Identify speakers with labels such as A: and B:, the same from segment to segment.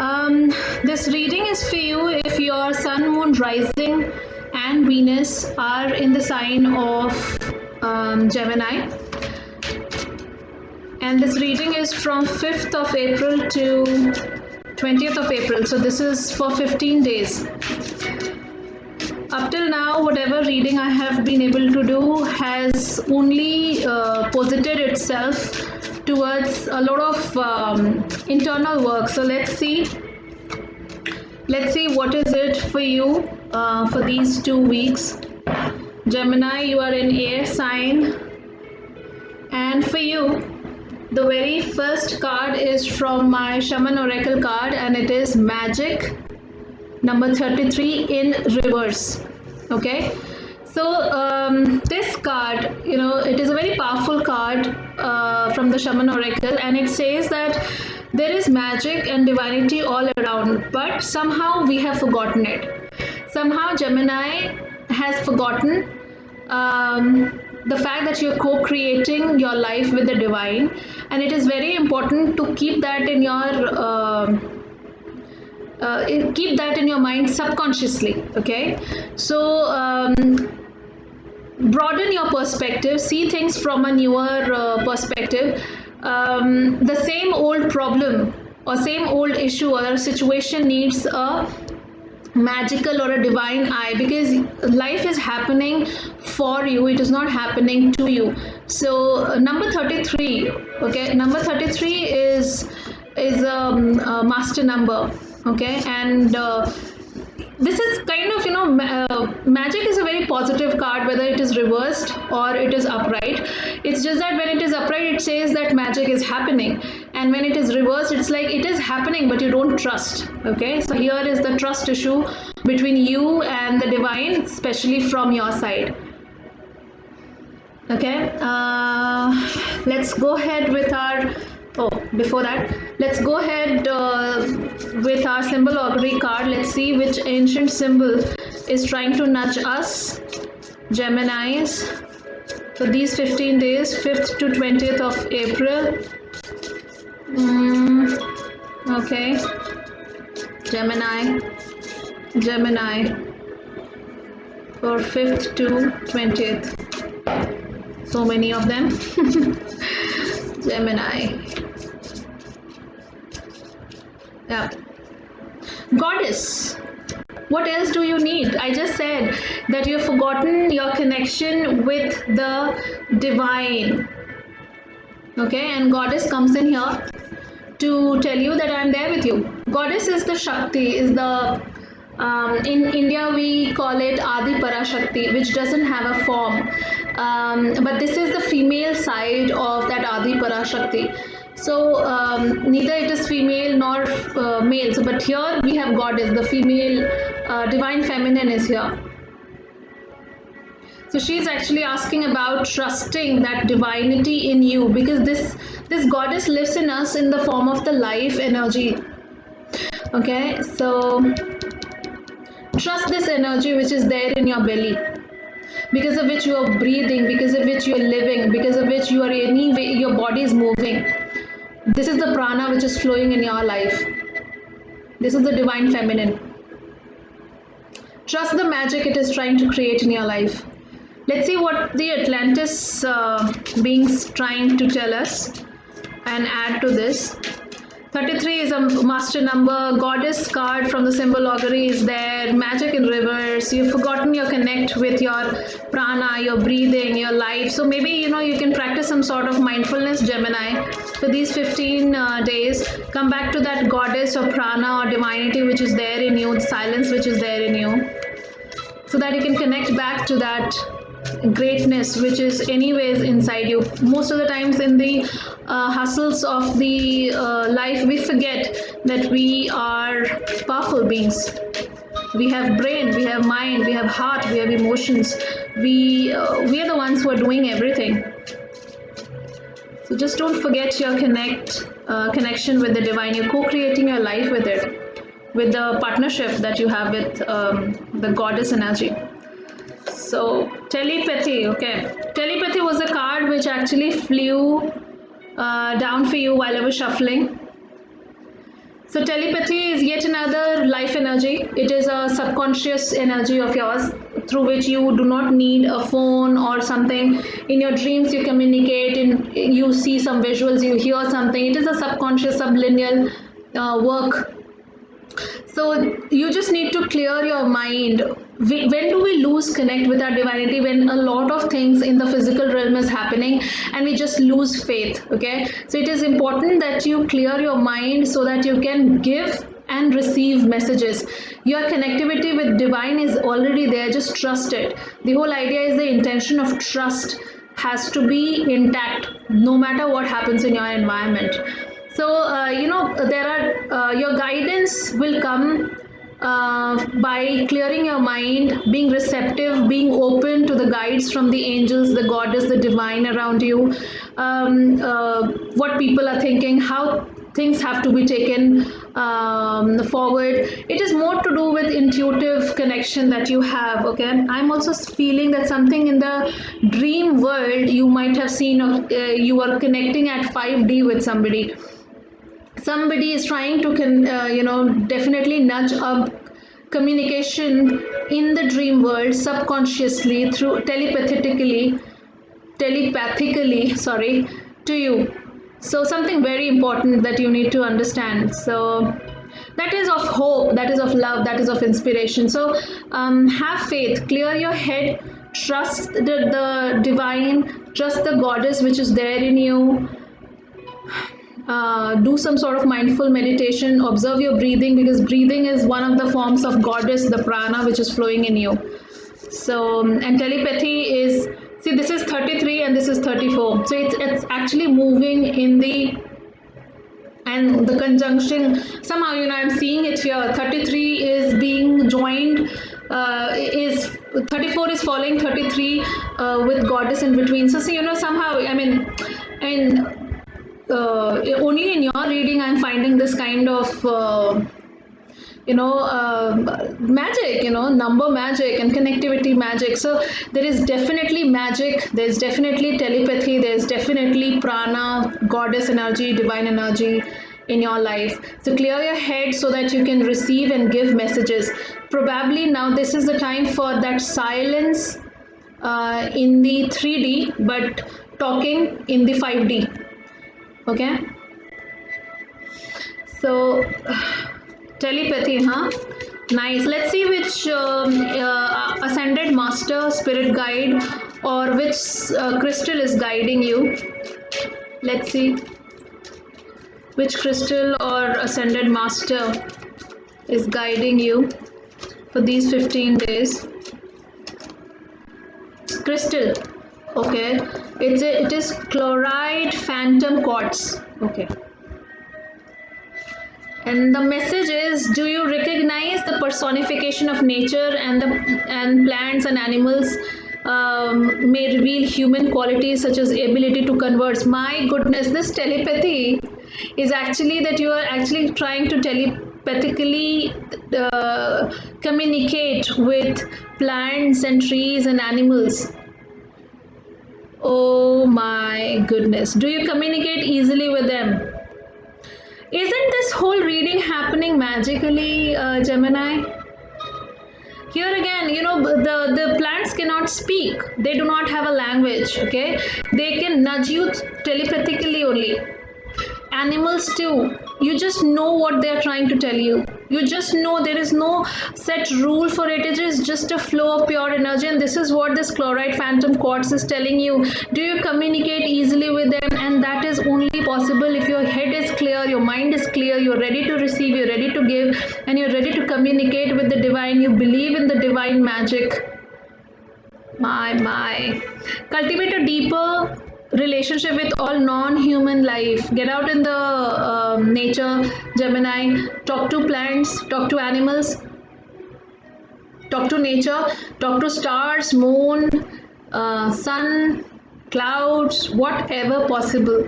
A: Um, this reading is for you if your sun, moon, rising, and Venus are in the sign of Gemini. And this reading is from 5th of April to 20th of April. So this is for 15 days. Up till now, whatever reading I have been able to do has only posited itself towards a lot of internal work. So let's see what is it for you for these 2 weeks. Gemini, you are in air sign, and for you the very first card is from my Shaman Oracle card, and it is Magic number 33 in reverse. Okay, so this card, it is a very powerful card from the Shaman Oracle, and it says that there is magic and divinity all around, but somehow we have forgotten it. Somehow Gemini has forgotten the fact that you're co-creating your life with the divine, and it is very important to keep that in your mind subconsciously. Okay, so broaden your perspective, see things from a newer perspective. The same old problem or same old issue or situation needs a magical or a divine eye, because life is happening for you, it is not happening to you. So number 33, okay, number 33 is a master number. Okay, and this is kind of, magic is a very positive card, whether it is reversed or it is upright. It's just that when it is upright, it says that magic is happening, and when it is reversed, it's like it is happening but you don't trust. Okay, so here is the trust issue between you and the divine, especially from your side. Okay, let's go ahead with our before that, let's go ahead with our symbol augury card. Let's see which ancient symbol is trying to nudge us, Geminis, for these 15 days, 5th to 20th of April. Okay, Gemini for 5th to 20th. So many of them. Gemini. Yeah. Goddess, what else do you need? I just said that you've forgotten your connection with the divine. Okay, and Goddess comes in here to tell you that I'm there with you. Goddess is the Shakti, is the in India we call it Adi Parashakti, which doesn't have a form, but this is the female side of that Adi Parashakti. So neither it is female nor male. So, but here we have Goddess, the female, divine feminine is here. So she's actually asking about trusting that divinity in you, because this goddess lives in us in the form of the life energy. Okay, so trust this energy which is there in your belly, because of which you are breathing, because of which you are living, because of which you are anyway, your body is moving. This is the prana which is flowing in your life. This is the divine feminine. Trust the magic it is trying to create in your life. Let's see what the Atlantis beings trying to tell us and add to this. 33 is a master number. Goddess card from the symbol augury is there. Magic in reverse. You've forgotten your connect with your prana, your breathing, your life. So maybe you can practice some sort of mindfulness, Gemini, for these 15 days. Come back to that goddess or prana or divinity which is there in you, the silence which is there in you, so that you can connect back to that greatness which is anyways inside you. Most of the times in the hustles of the life, we forget that we are powerful beings. We have brain, we have mind, we have heart, we have emotions. We are the ones who are doing everything. So just don't forget your connection with the divine. You're co-creating your life with it, with the partnership that you have with the goddess energy. So telepathy, okay. Telepathy was a card which actually flew down for you while I was shuffling. So telepathy is yet another life energy. It is a subconscious energy of yours through which you do not need a phone or something. In your dreams you communicate, you see some visuals, you hear something. It is a subconscious subliminal work. So you just need to clear your mind. When do we lose connect with our divinity? When a lot of things in the physical realm is happening and we just lose faith. Okay, so it is important that you clear your mind so that you can give and receive messages. Your connectivity with divine is already there, just trust it. The whole idea is the intention of trust has to be intact no matter what happens in your environment. So there are your guidance will come by clearing your mind, being receptive, being open to the guides from the angels, the goddess, the divine around you, what people are thinking, how things have to be taken forward. It is more to do with intuitive connection that you have. Okay, I'm also feeling that something in the dream world you might have seen, you are connecting at 5D with somebody. Somebody is trying to definitely nudge up communication in the dream world subconsciously through telepathically, sorry, to you. So something very important that you need to understand. So that is of hope, that is of love, that is of inspiration. So have faith, clear your head, trust the divine, trust the goddess which is there in you. Do some sort of mindful meditation, observe your breathing, because breathing is one of the forms of goddess, the prana which is flowing in you. So and telepathy is, see, this is 33 and this is 34, so it's actually moving in the, and the conjunction somehow, I'm seeing it here. 33 is being joined, is 34 is following 33 with goddess in between. So see, somehow, and only in your reading I'm finding this kind of magic, number magic and connectivity magic. So there is definitely magic, there's definitely telepathy, there's definitely prana, goddess energy, divine energy in your life. So clear your head so that you can receive and give messages. Probably now this is the time for that silence in the 3D, but talking in the 5D. Okay, so telepathy, huh? Nice. Let's see which ascended master, spirit guide, or which crystal is guiding you. Let's see which crystal or ascended master is guiding you for these 15 days. Crystal, okay, it is chloride phantom quartz. Okay, and the message is, do you recognize the personification of nature and plants and animals may reveal human qualities such as ability to converse? My goodness, this telepathy is actually that you are actually trying to telepathically communicate with plants and trees and animals. Oh my goodness, do you communicate easily with them? Isn't this whole reading happening magically, Gemini? Here again, the plants cannot speak. They do not have a language, okay? They can nudge you telepathically only. Animals too. You just know what they are trying to tell you. You just know, there is no set rule for it. It is just a flow of pure energy, and this is what this chloride phantom quartz is telling you. Do you communicate easily with them? And that is only possible if your head is clear, your mind is clear, you're ready to receive, you're ready to give, and you're ready to communicate with the divine. You believe in the divine magic. My. Cultivate a deeper relationship with all non-human life. Get out in the nature, Gemini. Talk to plants, talk to animals, talk to nature, talk to stars, moon, sun, clouds, whatever possible.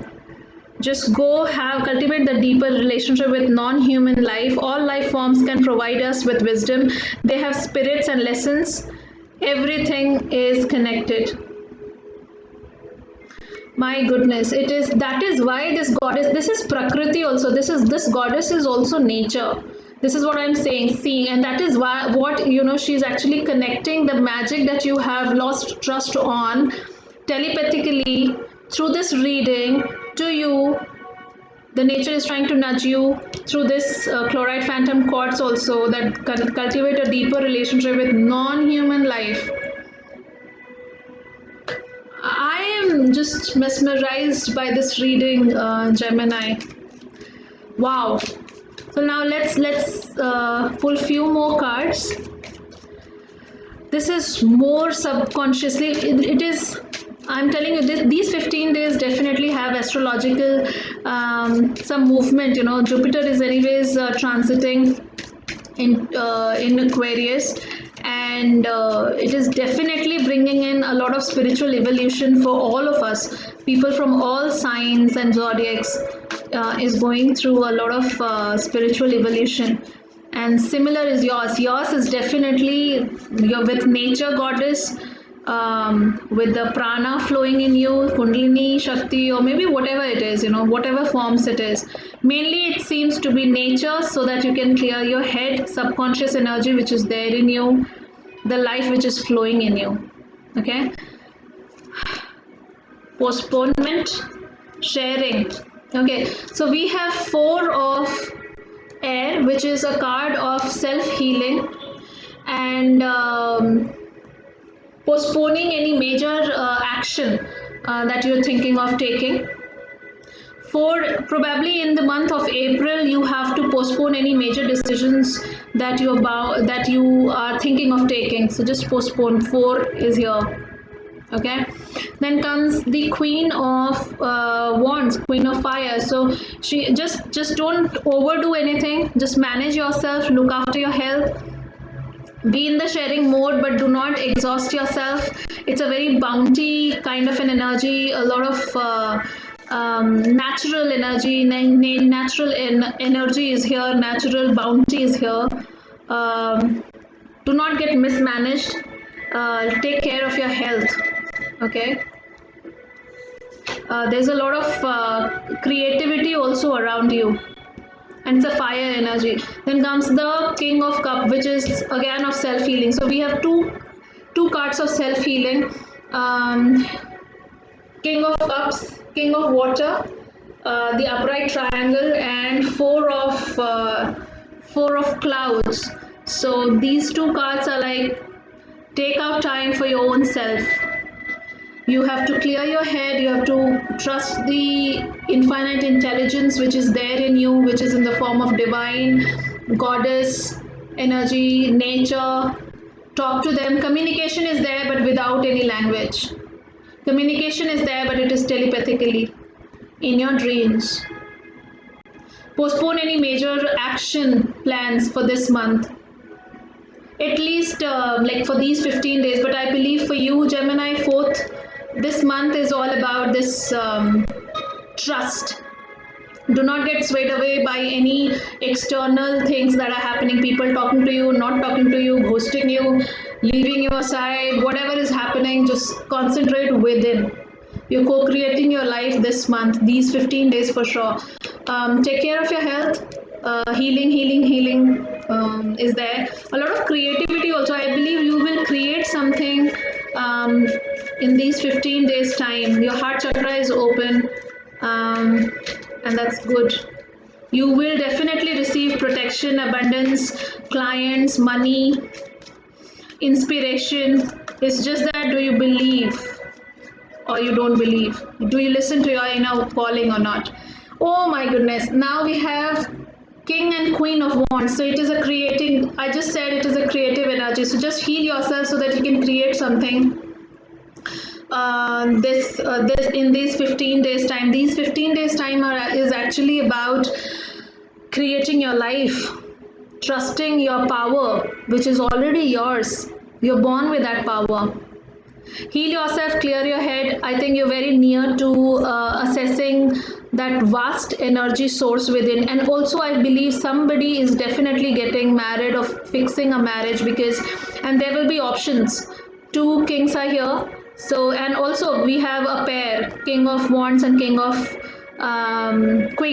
A: Just go cultivate the deeper relationship with non-human life. All life forms can provide us with wisdom. They have spirits and lessons. Everything is connected. My goodness, it is, that is why this goddess, this is Prakriti also. This goddess is also nature. This is what I'm saying. See, and that is why what she's actually connecting the magic that you have lost trust on telepathically through this reading to you. The nature is trying to nudge you through this chloride phantom quartz also, that cultivate a deeper relationship with non-human life. I am just mesmerized by this reading, Gemini. Wow. So now let's pull few more cards. This is more subconsciously. It is. I'm telling you, these 15 days definitely have astrological some movement. Jupiter is anyways transiting in Aquarius, and it is definitely bringing in a lot of spiritual evolution for all of us. People from all signs and zodiacs is going through a lot of spiritual evolution. And similar is yours. Yours is definitely, you're with nature goddess, with the prana flowing in you, kundalini shakti, or maybe whatever it is, whatever forms it is. Mainly it seems to be nature, so that you can clear your head, subconscious energy which is there in you, the life which is flowing in you. Okay. Postponement, sharing. Okay, so we have 4 of air, which is a card of self-healing, and postponing any major action that you're thinking of taking. For probably in the month of April, you have to postpone any major decisions that you are thinking of taking. So just postpone. 4 is here. Okay, then comes the Queen of Wands, Queen of Fire. So she just don't overdo anything. Just manage yourself. Look after your health. Be in the sharing mode, but do not exhaust yourself. It's a very bounty kind of an energy, a lot of natural energy, energy is here, natural bounty is here. Do not get mismanaged. Take care of your health. Okay. There's a lot of creativity also around you, and it's a fire energy. Then comes the King of Cup, which is again of self-healing. So we have two cards of self-healing. um, King of Cups, King of Water, the upright triangle, and four of clouds. So these two cards are like, take out time for your own self. You have to clear your head. You have to trust the infinite intelligence which is there in you, which is in the form of divine, goddess, energy, nature. Talk to them. Communication is there, but without any language. Communication is there, but it is telepathically in your dreams. Postpone any major action plans for this month, at least like for these 15 days. But I believe for you, Gemini, 4th, this month is all about this trust. Do not get swayed away by any external things that are happening, people talking to you, not talking to you, ghosting you, leaving you aside, whatever is happening, just concentrate within. You're co-creating your life this month, these 15 days for sure. Take care of your health. Healing is there. A lot of creativity also. I believe you will create something in these 15 days time. Your heart chakra is open, and that's good. You will definitely receive protection, abundance, clients, money, inspiration. It's just that, do you believe or you don't believe? Do you listen to your inner calling or not? Oh my goodness. Now we have King and Queen of Wands. So it is a creating, I just said it is a creative energy. So just heal yourself so that you can create something. This in these 15 days time. These 15 days time is actually about creating your life, trusting your power, which is already yours. You're born with that power. Heal yourself, clear your head. I think you're very near to assessing that vast energy source within. And also I believe somebody is definitely getting married or fixing a marriage, because, and there will be options. 2 kings are here, So, and also we have a pair, King of Wands and Queen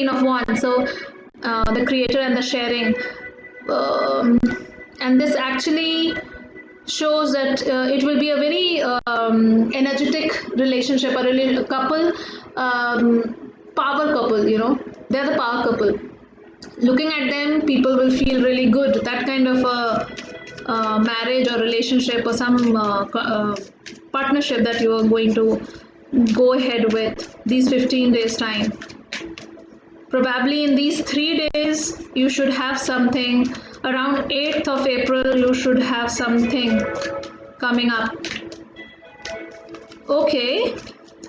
A: of Wands. So, the creator and the sharing. Um, and this actually shows that it will be a very energetic relationship, a couple, power couple, they're the power couple. Looking at them, people will feel really good. That kind of a marriage or relationship or some partnership that you are going to go ahead with these 15 days time. Probably in these 3 days, you should have something. Around 8th of April, you should have something coming up. Okay,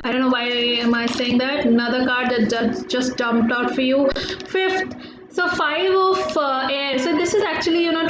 A: I don't know why am I saying that. Another card that just jumped out for you. 5th. So 5 of air. So this is actually you're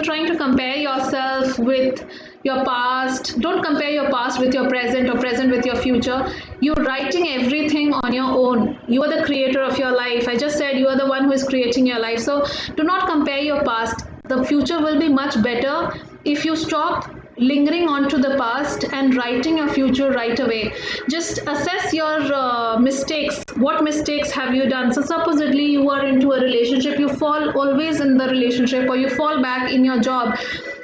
A: trying to compare yourself with your past. Don't compare your past with your present or present with your future. You're writing everything on your own. You are the creator of your life. I just said you are the one who is creating your life. So do not compare your past. The future will be much better if you stop lingering onto the past and writing your future right away. Just assess your mistakes. What mistakes have you done? So supposedly you are into a relationship, you fall always in the relationship, or you fall back in your job.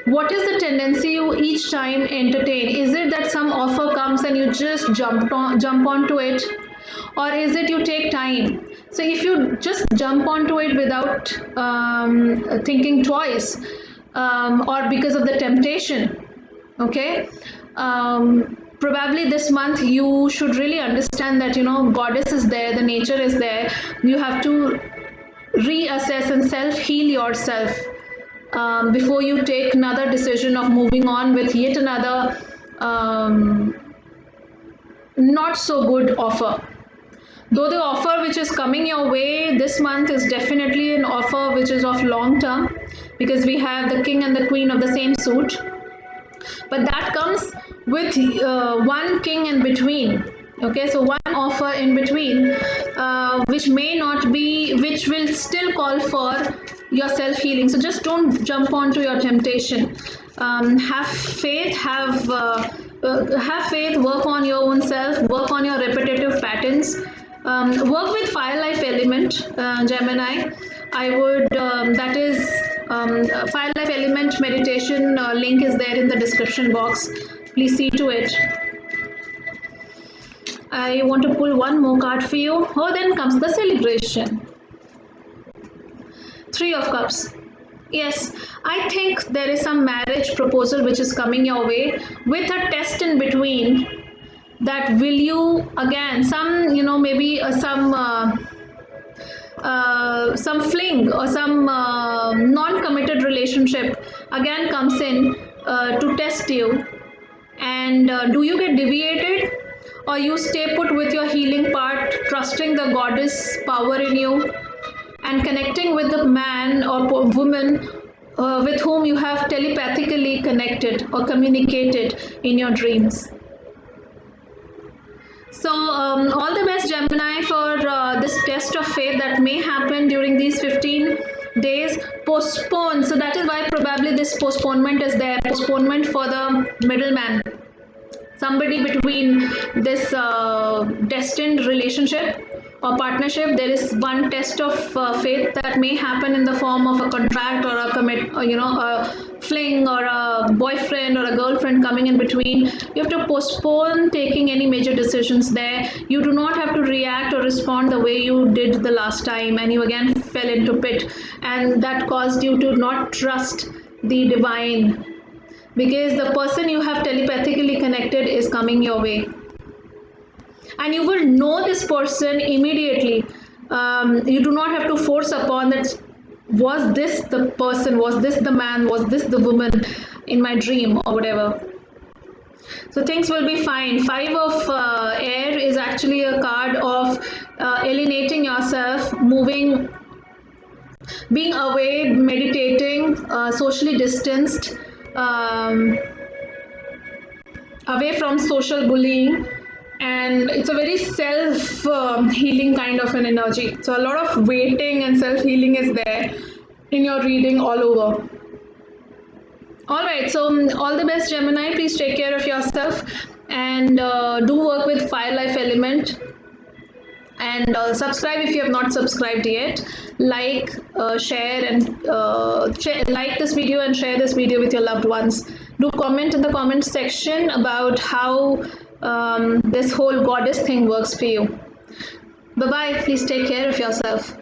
A: What is the tendency you each time entertain? Is it that some offer comes and you just jump onto it, or is it you take time? So if you just jump onto it without thinking twice, or because of the temptation, okay, probably this month you should really understand that goddess is there, the nature is there. You have to reassess and self heal yourself before you take another decision of moving on with yet another not so good offer. Though the offer which is coming your way this month is definitely an offer which is of long term, because we have the king and the queen of the same suit, but that comes with one king in between. Okay, so one offer in between, which may not be, which will still call for your self healing. So just don't jump onto your temptation. Have faith, have faith, work on your own self, work on your repetitive patterns. Work with fire life element, Gemini. I would, that is, fire life element meditation link is there in the description box. Please see to it. I want to pull one more card for you. Oh, then comes the celebration. 3 of Cups. Yes, I think there is some marriage proposal which is coming your way with a test in between. That will you again some maybe some fling or some non-committed relationship again comes in to test you. And do you get deviated, or you stay put with your healing part, trusting the goddess power in you and connecting with the man or woman with whom you have telepathically connected or communicated in your dreams? So, all the best, Gemini, for this test of faith that may happen during these 15 days. Postpone. So, that is why probably this postponement is there. Postponement for the middleman. Somebody between this destined relationship or partnership, there is one test of faith that may happen in the form of a contract or a commit, or, a fling or a boyfriend or a girlfriend coming in between. You have to postpone taking any major decisions there. You do not have to react or respond the way you did the last time, and you again fell into pit, and that caused you to not trust the divine, because the person you have telepathically connected is coming your way, and you will know this person immediately. You do not have to force upon that, was this the person, was this the man, was this the woman in my dream, or whatever. So things will be fine. 5 of air is actually a card of alienating yourself, moving, being away, meditating, socially distanced, away from social bullying, and it's a very self healing kind of an energy. So a lot of waiting and self healing is there in your reading all over. All right, so all the best, Gemini. Please take care of yourself. and do work with fire life element, and subscribe if you have not subscribed yet. Like, share, and like this video and share this video with your loved ones. Do comment in the comment section about how this whole goddess thing works for you. Bye bye. Please take care of yourself.